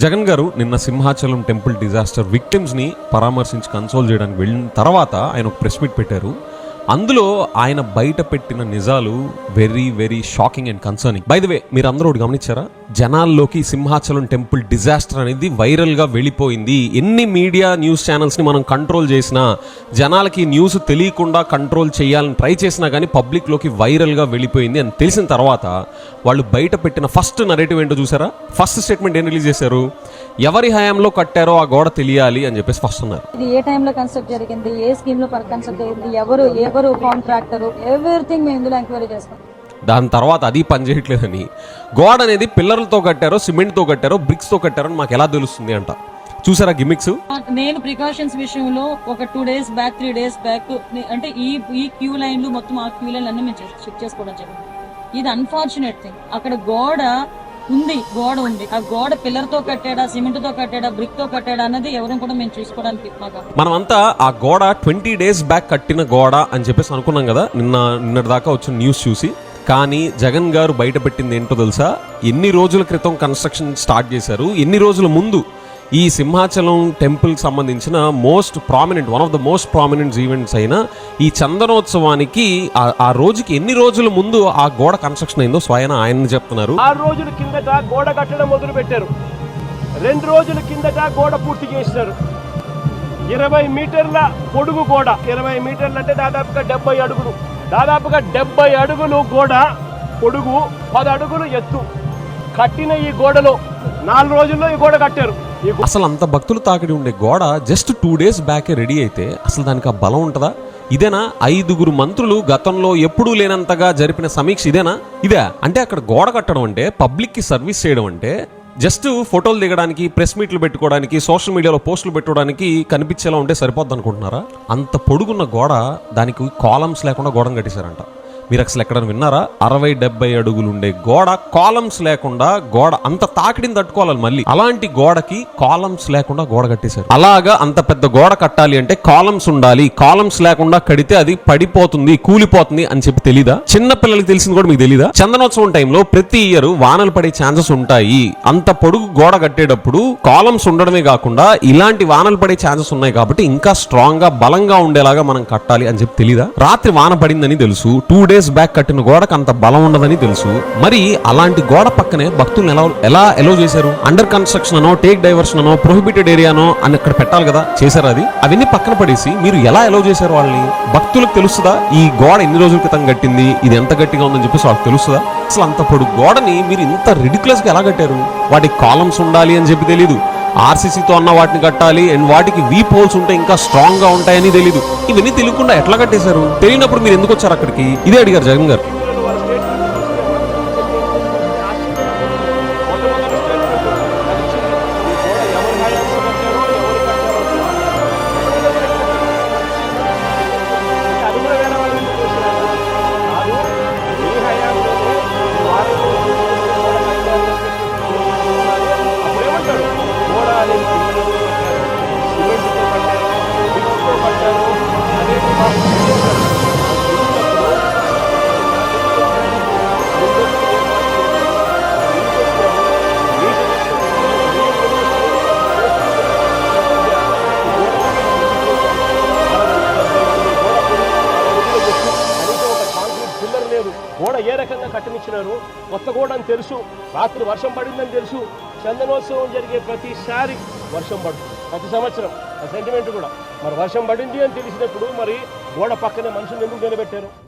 జగన్ గారు నిన్న Simhachalam temple disaster విక్టిమ్స్ని పరామర్శించి కన్సోల్ చేయడానికి వెళ్ళిన తర్వాత ఆయన ఒక ప్రెస్ మీట్ పెట్టారు. అందులో ఆయన బయట పెట్టిన నిజాలు very shocking and concerning. By the way, మీరు అందరూ ఒకటి గమనించారా? జనాల్లోకి సింహాచలం టెంపుల్ డిజాస్టర్ అనేది వైరల్గా వెళ్ళిపోయింది. ఎన్ని మీడియా న్యూస్ ఛానల్స్ని మనం కంట్రోల్ చేసినా, జనాలకి న్యూస్ తెలియకుండా కంట్రోల్ చేయాలని ట్రై చేసినా కానీ పబ్లిక్లోకి వైరల్గా వెళ్ళిపోయింది అని తెలిసిన తర్వాత వాళ్ళు బయట పెట్టిన ఫస్ట్ నరేటివ్ ఏంటో చూసారా? ఫస్ట్ స్టేట్మెంట్ ఏం రిలీజ్ చేశారు? ఎవరి హయాంలో కట్టారో ఆ గోడ తెలియాలి అని చెప్పేసి ఫస్ట్ అన్నారు. ఇది ఏ టైంలో కన్స్ట్రక్ట్ జరిగింది, ఏ స్కీమ్ లో కన్స్ట్రక్ట్ జరిగింది, ఎవరు కాంట్రాక్టర్, ఎవ్రీథింగ్ మేము ఇందులో ఎంక్వైరీ చేస్తాం. దాని తర్వాత అది పనిచేయట్లేదని, గోడ అనేది పిల్లర్లతో కట్టారో, సిమెంట్తో కట్టారో, బ్రిక్స్తో కట్టారో అని మాకు ఎలా తెలుస్తుంది అంట. చూసారా గిమిక్స్? నేను ప్రికాషన్స్ విషయంలో ఒక 2 days బ్యాక్ 3 days బ్యాక్ అంటే ఈ క్యూ లైన్లు మొత్తం ఆ క్యూ లైన్లు అన్ని మేము చెక్ చేసుకోవడం జరిగింది. ఇది అన్ఫార్చునేట్ థింగ్. అక్కడ గోడ ఉంది. ఆ గోడ పిల్లర్ తో కట్టాడా, సిమెంట్ తో కట్టాడా, బ్రిక్ తో కట్టాడా అన్నది ఎవరు కూడా మేము చూసుకోవడానికి మనమంతా ఆ గోడ 20 days బ్యాక్ కట్టిన గోడ అని చెప్పేసి అనుకున్నాం కదా నిన్నటి దాకా వచ్చిన న్యూస్ చూసి. కానీ జగన్ గారు బయట పెట్టింది ఏంటో తెలుసా? ఎన్ని రోజుల క్రితం కన్స్ట్రక్షన్ స్టార్ట్ చేశారు, ఎన్ని రోజుల ముందు ఈ సింహాచలం టెంపుల్కి సంబంధించిన one of the most prominent events అయిన ఈ చందనోత్సవానికి ఆ రోజుకి ఎన్ని రోజుల ముందు ఆ గోడ కన్స్ట్రక్షన్ అయిందో స్వయం ఆయన చెప్తున్నారు. 6 రోజుల కిందట గోడ కట్టడం మొదలు పెట్టారు. 2 రోజుల కిందట గోడ పూర్తి చేశారు. 20 మీటర్ల పొడుగు గోడ, 20 మీటర్లు అంటే దాదాపుగా 70 అడుగులు, దాదాపుగా 70 అడుగులు గోడ పొడుగు, 10 అడుగులు ఎత్తు కట్టిన ఈ గోడలో 4 రోజుల్లో ఈ గోడ కట్టారు. అసలు అంత భక్తులు తాకిడి ఉండే గోడ జస్ట్ 2 days బ్యాకే రెడీ అయితే అసలు దానికి ఆ బలం ఉంటుందా? ఇదేనా 5 మంత్రులు గతంలో ఎప్పుడూ లేనంతగా జరిపిన సమీక్ష? ఇదే అంటే అక్కడ గోడ కట్టడం అంటే, పబ్లిక్కి సర్వీస్ చేయడం అంటే జస్ట్ ఫోటోలు దిగడానికి, ప్రెస్ మీట్లు పెట్టుకోవడానికి, సోషల్ మీడియాలో పోస్టులు పెట్టుకోవడానికి కనిపించేలా ఉంటే సరిపోద్ది అనుకుంటున్నారా? అంత పొడుగున్న గోడ, దానికి కాలమ్స్ లేకుండా గోడను కట్టేశారంట. మీరు అసలు ఎక్కడ విన్నారా? 60-70 అడుగులు ఉండే గోడ కాలమ్స్ లేకుండా, గోడ అంత తాకిడిని తట్టుకోవాలి. మళ్ళీ అలాంటి గోడకి కాలమ్స్ లేకుండా గోడ కట్టేశారు. అలాగా అంత పెద్ద గోడ కట్టాలి అంటే కాలమ్స్ ఉండాలి. కాలమ్స్ లేకుండా కడితే అది పడిపోతుంది, కూలిపోతుంది అని చెప్పి తెలీదా? చిన్న పిల్లలకి తెలిసింది కూడా మీకు తెలీదా? చందనోత్సవం టైంలో ప్రతి ఇయర్ వానలు పడే ఛాన్సెస్ ఉంటాయి. అంత పొడుగు గోడ కట్టేటప్పుడు కాలమ్స్ ఉండడమే కాకుండా ఇలాంటి వానలు పడే ఛాన్సెస్ ఉన్నాయి కాబట్టి ఇంకా స్ట్రాంగ్ గా, బలంగా ఉండేలాగా మనం కట్టాలి అని చెప్పి తెలీదా? రాత్రి వాన పడిందని తెలుసు, 2 days బ్యాక్ కట్టిన గోడకు అంత బలం ఉండదని తెలుసు. మరి అలాంటి గోడ పక్కనే భక్తులను ఎలా ఎలో చేశారు? అండర్ కన్స్ట్రక్షన్ అనో, టేక్ డైవర్షన్ అనో, ప్రొహిబిటెడ్ ఏరియానో అని అక్కడ పెట్టాలి కదా, చేశారు. అవన్నీ పక్కన పడేసి మీరు ఎలా ఎలో చేశారు వాళ్ళని? భక్తులకు తెలుస్తుందా ఈ గోడ ఎన్ని రోజుల క్రితం కట్టింది, ఇది ఎంత గట్టిగా ఉందని చెప్పేసి వాళ్ళకి తెలుస్తుందా? అసలు అంత పొడుగు గోడని మీరు ఇంత రిడిక్యులస్ గా ఎలా కట్టారు? వాటికి కాలమ్స్ ఉండాలి అని చెప్పి తెలీదు, ఆర్సీసీతో అన్న వాటిని కట్టాలి అండ్ వాటికి వీప్ హోల్స్ ఉంటే ఇంకా స్ట్రాంగ్ గా ఉంటాయని తెలీదు. ఇవన్నీ తెలియకుండా ఎట్లా కట్టేశారు? తెలియనప్పుడు మీరు ఎందుకు వచ్చారు అక్కడికి? ఇదే అడిగారు జగన్ గారు. గోడ ఏ రకంగా కట్టనిచ్చినారు? కొత్త గోడ అని తెలుసు, రాత్రి వర్షం పడిందని తెలుసు. చందనోత్సవం జరిగే ప్రతిసారి వర్షం పడుతుంది, ప్రతి సంవత్సరం. ఆ సెంటిమెంట్ కూడా మరి వర్షం పడింది అని తెలిసినప్పుడు మరి గోడ పక్కనే మనుషులు ఎందుకు నిలబెట్టారు?